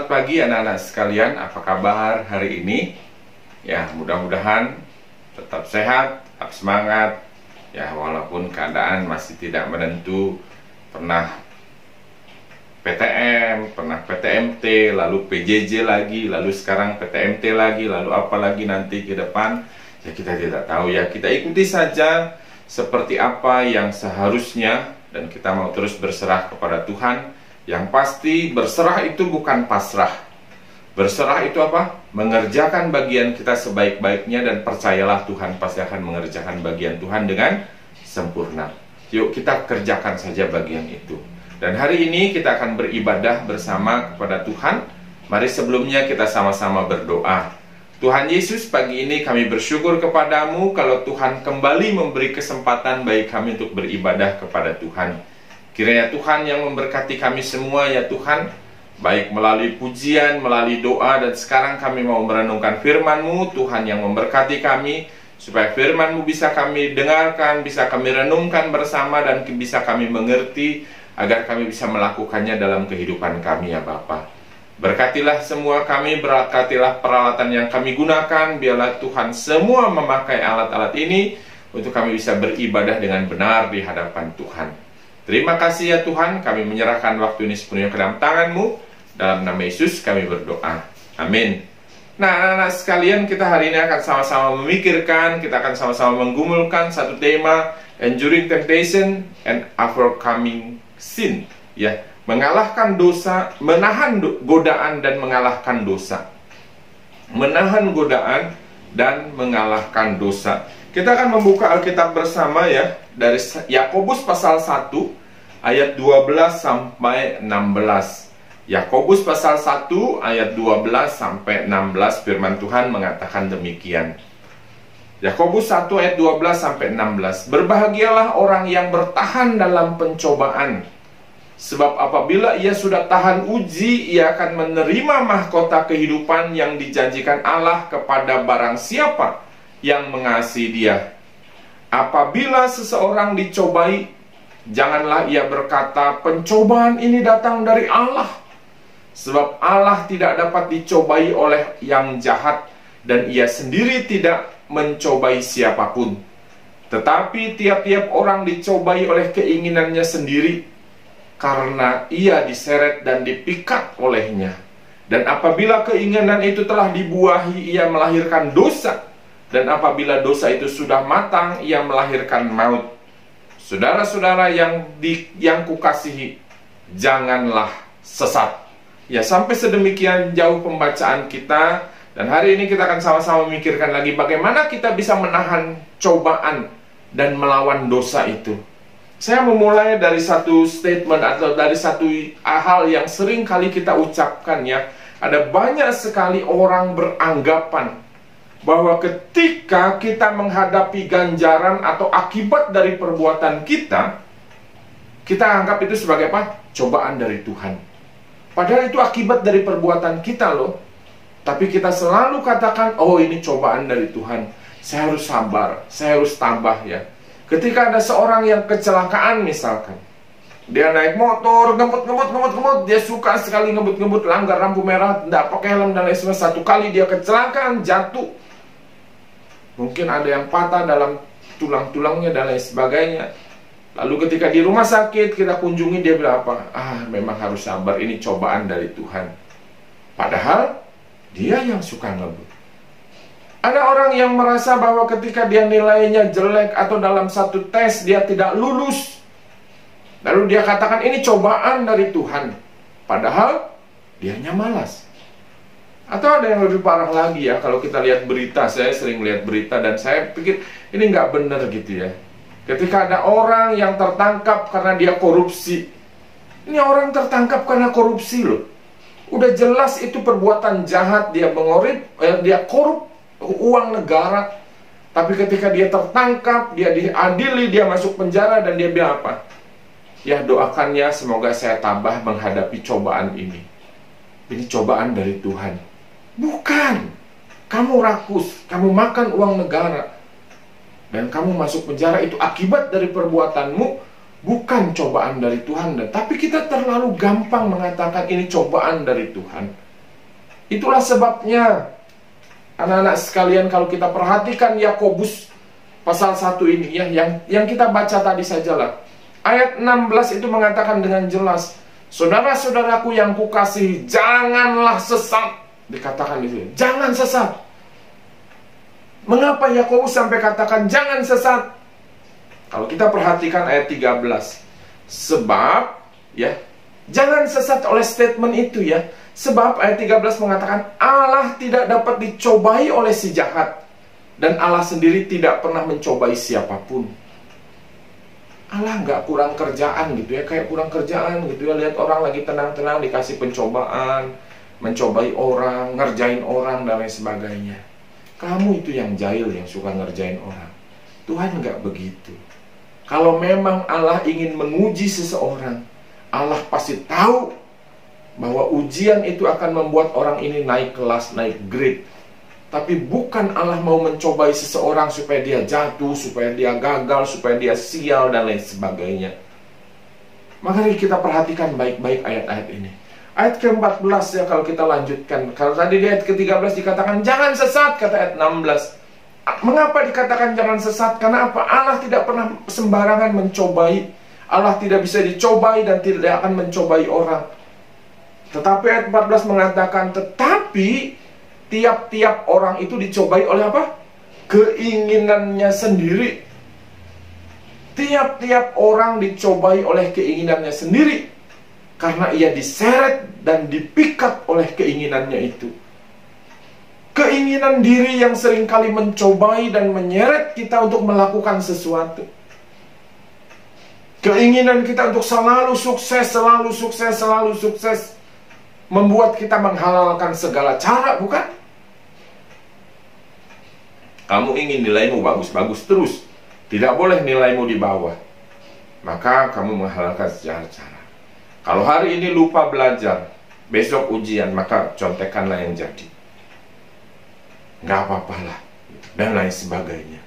Selamat pagi anak-anak sekalian, apa kabar hari ini? Ya, mudah-mudahan tetap sehat, tetap semangat. Ya, walaupun keadaan masih tidak menentu, pernah PTM, pernah PTMT, lalu PJJ lagi, lalu sekarang PTMT lagi, lalu apa lagi nanti ke depan? Ya, kita tidak tahu ya. Kita ikuti saja seperti apa yang seharusnya, dan kita mau terus berserah kepada Tuhan. Yang pasti berserah itu bukan pasrah. Berserah itu apa? Mengerjakan bagian kita sebaik-baiknya, dan percayalah Tuhan pasti akan mengerjakan bagian Tuhan dengan sempurna. Yuk kita kerjakan saja bagian itu. Dan hari ini kita akan beribadah bersama kepada Tuhan. Mari sebelumnya kita sama-sama berdoa. Tuhan Yesus, pagi ini kami bersyukur kepadamu kalau Tuhan kembali memberi kesempatan bagi kami untuk beribadah kepada Tuhan. Kiranya Tuhan yang memberkati kami semua ya Tuhan, baik melalui pujian, melalui doa, dan sekarang kami mau merenungkan firman-Mu. Tuhan yang memberkati kami, supaya firman-Mu bisa kami dengarkan, bisa kami renungkan bersama, dan bisa kami mengerti, agar kami bisa melakukannya dalam kehidupan kami ya Bapa. Berkatilah semua kami, berkatilah peralatan yang kami gunakan, biarlah Tuhan semua memakai alat-alat ini, untuk kami bisa beribadah dengan benar di hadapan Tuhan. Terima kasih ya Tuhan, kami menyerahkan waktu ini sepenuhnya ke dalam tangan-Mu. Dalam nama Yesus kami berdoa. Amin. Nah, anak-anak sekalian, kita hari ini akan sama-sama memikirkan, kita akan sama-sama menggumulkan satu tema, Enduring Temptation and Overcoming Sin. Ya, mengalahkan dosa, menahan godaan dan mengalahkan dosa. Menahan godaan dan mengalahkan dosa. Kita akan membuka Alkitab bersama ya, dari Yakobus pasal 1 ayat 12 sampai 16. Yakobus pasal 1 ayat 12 sampai 16, firman Tuhan mengatakan demikian. Yakobus 1 ayat 12 sampai 16. Berbahagialah orang yang bertahan dalam pencobaan, sebab apabila ia sudah tahan uji, ia akan menerima mahkota kehidupan yang dijanjikan Allah kepada barang siapa yang mengasihi Dia. Apabila seseorang dicobai, janganlah ia berkata, pencobaan ini datang dari Allah. Sebab Allah tidak dapat dicobai oleh yang jahat, dan ia sendiri tidak mencobai siapapun. Tetapi tiap-tiap orang dicobai oleh keinginannya sendiri, karena ia diseret dan dipikat olehnya. Dan apabila keinginan itu telah dibuahi, ia melahirkan dosa. Dan apabila dosa itu sudah matang, ia melahirkan maut. Saudara-saudara yang kukasihi, janganlah sesat. Ya, sampai sedemikian jauh pembacaan kita. Dan hari ini kita akan sama-sama memikirkan lagi bagaimana kita bisa menahan cobaan dan melawan dosa itu. Saya memulai dari satu statement atau dari satu hal yang sering kali kita ucapkan ya. Ada banyak sekali orang beranggapan bahwa ketika kita menghadapi ganjaran atau akibat dari perbuatan kita, kita anggap itu sebagai apa? Cobaan dari Tuhan. Padahal itu akibat dari perbuatan kita loh. Tapi kita selalu katakan, oh ini cobaan dari Tuhan. Saya harus sabar, saya harus tabah ya. Ketika ada seorang yang kecelakaan misalkan, dia naik motor, ngebut, dia suka sekali ngebut, langgar lampu merah, tidak pakai helm dan lain sebagainya. Satu kali dia kecelakaan, jatuh. Mungkin ada yang patah dalam tulang-tulangnya dan lain sebagainya. Lalu ketika di rumah sakit kita kunjungi, dia bilang apa? Memang harus sabar, ini cobaan dari Tuhan. Padahal dia yang suka ngebut. Ada orang yang merasa bahwa ketika dia nilainya jelek atau dalam satu tes dia tidak lulus, lalu dia katakan ini cobaan dari Tuhan. Padahal dianya malas. Atau ada yang lebih parah lagi ya, kalau kita lihat berita, saya sering lihat berita dan saya pikir ini nggak benar gitu ya. Ketika ada orang yang tertangkap karena dia korupsi. Ini orang tertangkap karena korupsi loh. Udah jelas itu perbuatan jahat, dia dia korup uang negara. Tapi ketika dia tertangkap, dia diadili, dia masuk penjara, dan dia bilang apa? Ya doakannya semoga saya tabah menghadapi cobaan ini. Ini cobaan dari Tuhan. Bukan. Kamu rakus, kamu makan uang negara, dan kamu masuk penjara, itu akibat dari perbuatanmu, bukan cobaan dari Tuhan. Tapi kita terlalu gampang mengatakan ini cobaan dari Tuhan. Itulah sebabnya, anak-anak sekalian, kalau kita perhatikan Yakobus pasal 1 ini ya, yang kita baca tadi sajalah. Ayat 16 itu mengatakan dengan jelas, saudara-saudaraku yang kukasihi, janganlah sesat. Dikatakan di sini, jangan sesat. Mengapa Yakobus sampai katakan jangan sesat? Kalau kita perhatikan ayat 13, sebab ya, jangan sesat oleh statement itu ya. Sebab ayat 13 mengatakan Allah tidak dapat dicobai oleh si jahat, dan Allah sendiri tidak pernah mencobai siapapun. Allah nggak kurang kerjaan gitu ya, kayak kurang kerjaan gitu ya. Lihat orang lagi tenang-tenang dikasih pencobaan, mencobai orang, ngerjain orang dan lain sebagainya. Kamu itu yang jahil, yang suka ngerjain orang. Tuhan nggak begitu. Kalau memang Allah ingin menguji seseorang, Allah pasti tahu bahwa ujian itu akan membuat orang ini naik kelas, naik grade. Tapi bukan Allah mau mencobai seseorang supaya dia jatuh, supaya dia gagal, supaya dia sial, dan lain sebagainya. Maka kita perhatikan baik-baik ayat-ayat ini. Ayat ke-14 ya, kalau kita lanjutkan. Kalau tadi di ayat ke-13 dikatakan jangan sesat, kata ayat 16. Mengapa dikatakan jangan sesat? Karena apa? Allah tidak pernah sembarangan mencobai. Allah tidak bisa dicobai dan tidak akan mencobai orang. Tetapi ayat 14 mengatakan, tetapi tiap-tiap orang itu dicobai oleh apa? Keinginannya sendiri. Tiap-tiap orang dicobai oleh keinginannya sendiri, karena ia diseret dan dipikat oleh keinginannya itu. Keinginan diri yang seringkali mencobai dan menyeret kita untuk melakukan sesuatu. Keinginan kita untuk selalu sukses, selalu sukses, selalu sukses, membuat kita menghalalkan segala cara, bukan? Kamu ingin nilaimu bagus-bagus terus, tidak boleh nilaimu di bawah, maka kamu menghalalkan segala cara. Kalau hari ini lupa belajar, besok ujian, maka contekanlah yang jadi. Nggak apa-apalah, dan lain sebagainya.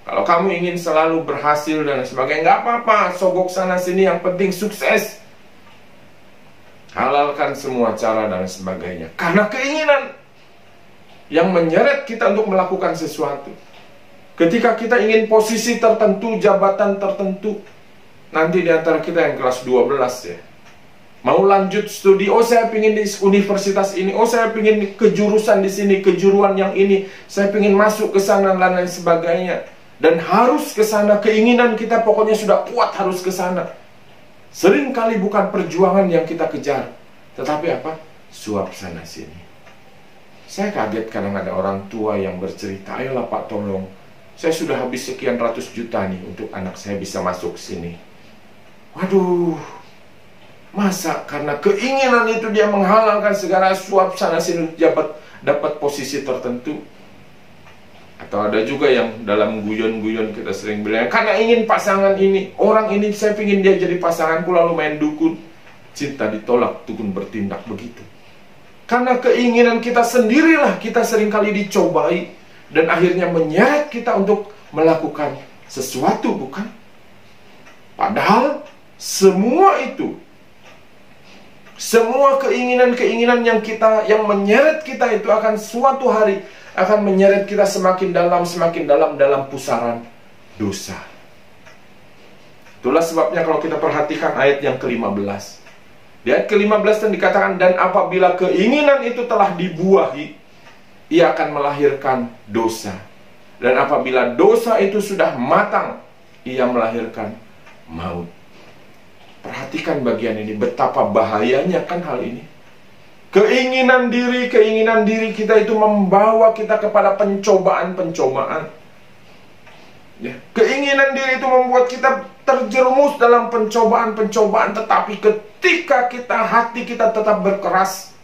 Kalau kamu ingin selalu berhasil dan sebagainya, nggak apa-apa, sogok sana sini, yang penting sukses. Halalkan semua cara dan sebagainya. Karena keinginan yang menyeret kita untuk melakukan sesuatu. Ketika kita ingin posisi tertentu, jabatan tertentu, nanti di antara kita yang kelas 12 ya, mau lanjut studi, oh saya ingin di universitas ini, oh saya ingin ke jurusan di sini, kejuruan yang ini, saya ingin masuk ke sana dan lain sebagainya. Dan harus ke sana, keinginan kita pokoknya sudah kuat harus ke sana. Seringkali bukan perjuangan yang kita kejar, tetapi apa? Suap sana sini. Saya kaget kadang ada orang tua yang bercerita, ayolah Pak tolong, saya sudah habis sekian ratus juta nih untuk anak saya bisa masuk sini. Waduh, masa karena keinginan itu dia menghalalkan segala suap sana sini dapat posisi tertentu? Atau ada juga yang dalam guyon-guyon kita sering bilang, karena ingin pasangan ini, orang ini saya ingin dia jadi pasanganku, lalu main dukun. Cinta ditolak, dukun bertindak, begitu. Karena keinginan kita sendirilah kita seringkali dicobai, dan akhirnya menyeret kita untuk melakukan sesuatu, bukan? Padahal semua itu, semua keinginan-keinginan yang menyeret kita itu akan suatu hari akan menyeret kita semakin dalam dalam pusaran dosa. Itulah sebabnya kalau kita perhatikan ayat yang ke-15. Di ayat ke-15 dan dikatakan, dan apabila keinginan itu telah dibuahi, ia akan melahirkan dosa. Dan apabila dosa itu sudah matang, ia melahirkan maut. Perhatikan bagian ini, betapa bahayanya kan hal ini. Keinginan diri kita itu membawa kita kepada pencobaan-pencobaan. Ya. Keinginan diri itu membuat kita terjerumus dalam pencobaan-pencobaan, tetapi ketika hati kita tetap berkeras,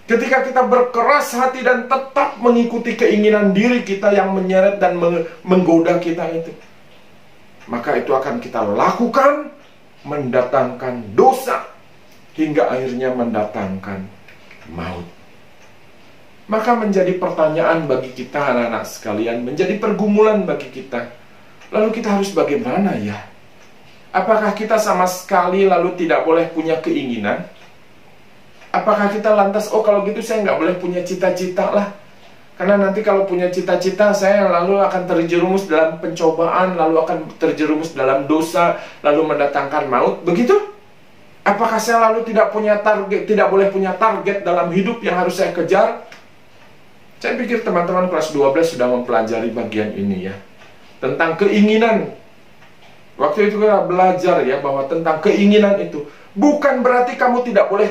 ketika kita berkeras hati dan tetap mengikuti keinginan diri kita yang menyeret dan menggoda kita itu, maka itu akan kita lakukan, mendatangkan dosa, hingga akhirnya mendatangkan maut. Maka menjadi pertanyaan bagi kita anak-anak sekalian, menjadi pergumulan bagi kita. Lalu kita harus bagaimana ya? Apakah kita sama sekali lalu tidak boleh punya keinginan? Apakah kita lantas, oh kalau gitu saya nggak boleh punya cita-cita lah. Karena nanti kalau punya cita-cita, saya lalu akan terjerumus dalam pencobaan, lalu akan terjerumus dalam dosa, lalu mendatangkan maut. Begitu? Apakah saya lalu tidak punya target, tidak boleh punya target dalam hidup yang harus saya kejar? Saya pikir teman-teman kelas 12 sudah mempelajari bagian ini ya. Tentang keinginan. Waktu itu kita belajar ya, bahwa tentang keinginan itu. Bukan berarti kamu tidak boleh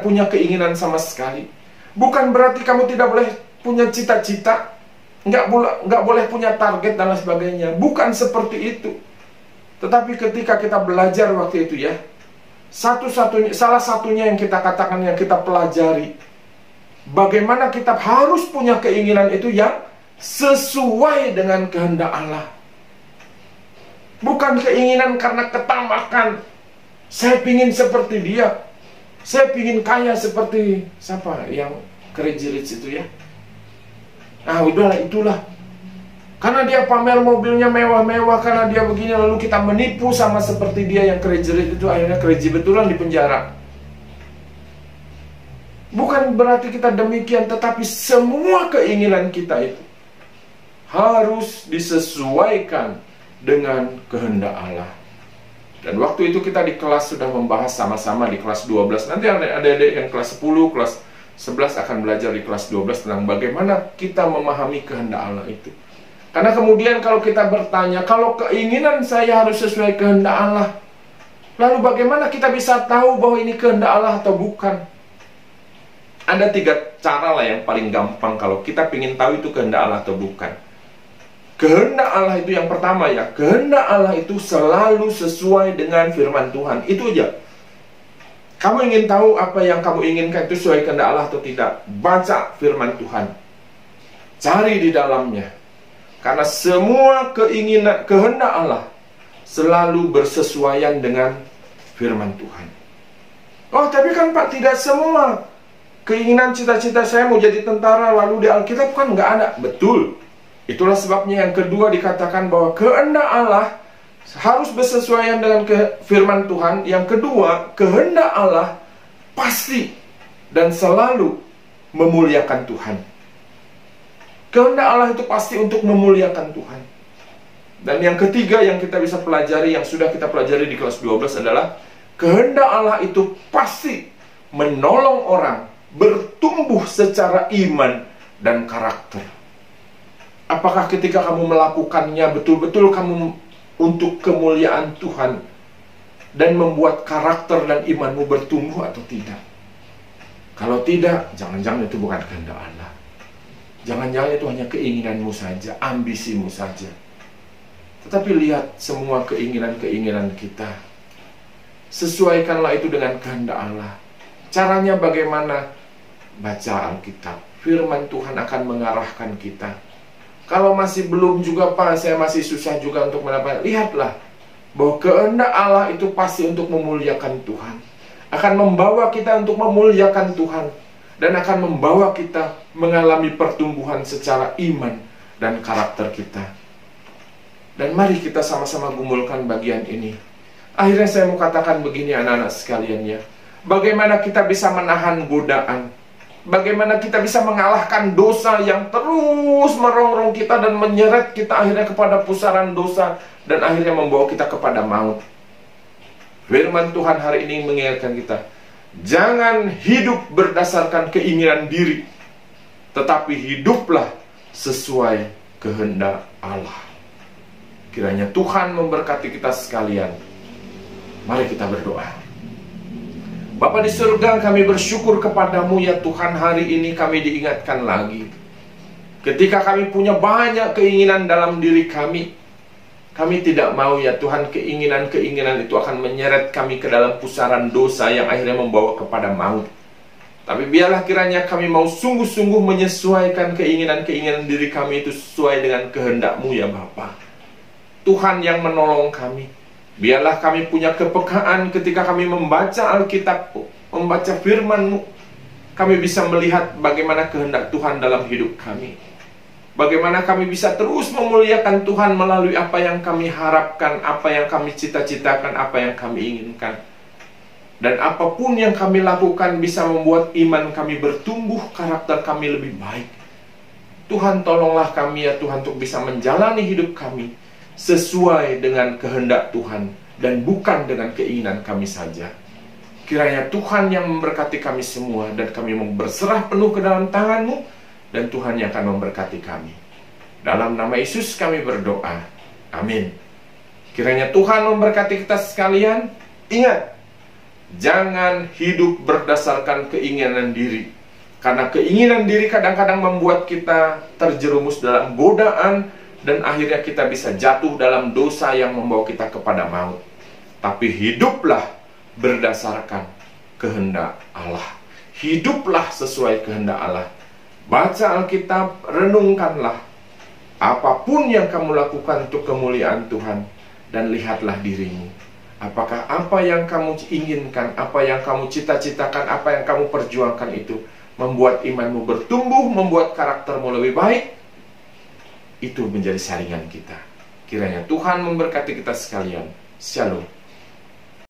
punya keinginan sama sekali. Bukan berarti kamu tidak boleh punya cita-cita, nggak boleh punya target dan lain sebagainya. Bukan seperti itu. Tetapi ketika kita belajar waktu itu ya, salah satunya yang kita katakan, yang kita pelajari, bagaimana kita harus punya keinginan itu yang sesuai dengan kehendak Allah. Bukan keinginan karena ketamakan. Saya pingin seperti dia. Saya pingin kaya seperti siapa yang Crazy Rich itu ya. Nah udahlah, itulah. Karena dia pamer mobilnya mewah-mewah, karena dia begini, lalu kita menipu sama seperti dia yang crazy rich itu, akhirnya crazy betulan di penjara. Bukan berarti kita demikian, tetapi semua keinginan kita itu harus disesuaikan dengan kehendak Allah. Dan waktu itu kita di kelas sudah membahas sama-sama di kelas 12. Nanti adik-adik yang kelas 10, kelas 11 akan belajar di kelas 12 tentang bagaimana kita memahami kehendak Allah itu. Karena kemudian kalau kita bertanya, kalau keinginan saya harus sesuai kehendak Allah, lalu bagaimana kita bisa tahu bahwa ini kehendak Allah atau bukan? Ada 3 cara lah yang paling gampang kalau kita ingin tahu itu kehendak Allah atau bukan. Kehendak Allah itu yang pertama ya, kehendak Allah itu selalu sesuai dengan firman Tuhan. Itu aja. Kamu ingin tahu apa yang kamu inginkan itu sesuai kehendak Allah atau tidak? Baca firman Tuhan. Cari di dalamnya. Karena semua keinginan kehendak Allah selalu bersesuaian dengan firman Tuhan. Oh, tapi kan Pak, tidak semua keinginan cita-cita saya mau jadi tentara lalu di Alkitab kan nggak ada. Betul. Itulah sebabnya yang kedua dikatakan bahwa kehendak Allah harus bersesuaian dengan firman Tuhan. Yang kedua, kehendak Allah pasti dan selalu memuliakan Tuhan. Kehendak Allah itu pasti untuk memuliakan Tuhan. Dan yang ketiga yang kita bisa pelajari, yang sudah kita pelajari di kelas 12 adalah kehendak Allah itu pasti menolong orang bertumbuh secara iman dan karakter. Apakah ketika kamu melakukannya betul-betul kamu untuk kemuliaan Tuhan dan membuat karakter dan imanmu bertumbuh atau tidak? Kalau tidak, jangan-jangan itu bukan kehendak Allah. Jangan-jangan itu hanya keinginanmu saja, ambisimu saja. Tetapi lihat semua keinginan-keinginan kita. Sesuaikanlah itu dengan kehendak Allah. Caranya bagaimana? Baca Alkitab. Firman Tuhan akan mengarahkan kita. Kalau masih belum juga Pak, saya masih susah juga untuk mendapatkan. Lihatlah bahwa kehendak Allah itu pasti untuk memuliakan Tuhan. Akan membawa kita untuk memuliakan Tuhan. Dan akan membawa kita mengalami pertumbuhan secara iman dan karakter kita. Dan mari kita sama-sama gumulkan bagian ini. Akhirnya saya mau katakan begini anak-anak sekalian ya. Bagaimana kita bisa menahan godaan? Bagaimana kita bisa mengalahkan dosa yang terus merongrong kita dan menyeret kita akhirnya kepada pusaran dosa dan akhirnya membawa kita kepada maut. Firman Tuhan hari ini mengingatkan kita, jangan hidup berdasarkan keinginan diri, tetapi hiduplah sesuai kehendak Allah. Kiranya Tuhan memberkati kita sekalian. Mari kita berdoa. Bapa di surga, kami bersyukur kepadamu ya Tuhan, hari ini kami diingatkan lagi. Ketika kami punya banyak keinginan dalam diri kami, kami tidak mau ya Tuhan keinginan-keinginan itu akan menyeret kami ke dalam pusaran dosa yang akhirnya membawa kepada maut. Tapi biarlah kiranya kami mau sungguh-sungguh menyesuaikan keinginan-keinginan diri kami itu sesuai dengan kehendak-Mu ya Bapa. Tuhan yang menolong kami. Biarlah kami punya kepekaan ketika kami membaca Alkitab, membaca firman-Mu. Kami bisa melihat bagaimana kehendak Tuhan dalam hidup kami. Bagaimana kami bisa terus memuliakan Tuhan melalui apa yang kami harapkan, apa yang kami cita-citakan, apa yang kami inginkan. Dan apapun yang kami lakukan bisa membuat iman kami bertumbuh, karakter kami lebih baik. Tuhan, tolonglah kami ya Tuhan untuk bisa menjalani hidup kami sesuai dengan kehendak Tuhan dan bukan dengan keinginan kami saja. Kiranya Tuhan yang memberkati kami semua, dan kami mau berserah penuh ke dalam tangan-Mu, dan Tuhan yang akan memberkati kami. Dalam nama Yesus kami berdoa. Amin. Kiranya Tuhan memberkati kita sekalian. Ingat, jangan hidup berdasarkan keinginan diri. Karena keinginan diri kadang-kadang membuat kita terjerumus dalam godaan, dan akhirnya kita bisa jatuh dalam dosa yang membawa kita kepada maut. Tapi hiduplah berdasarkan kehendak Allah. Hiduplah sesuai kehendak Allah. Baca Alkitab, renungkanlah. Apapun yang kamu lakukan untuk kemuliaan Tuhan, dan lihatlah dirimu. Apakah apa yang kamu inginkan, apa yang kamu cita-citakan, apa yang kamu perjuangkan itu membuat imanmu bertumbuh, membuat karaktermu lebih baik? Itu menjadi saringan kita. Kiranya Tuhan memberkati kita sekalian. Shalom.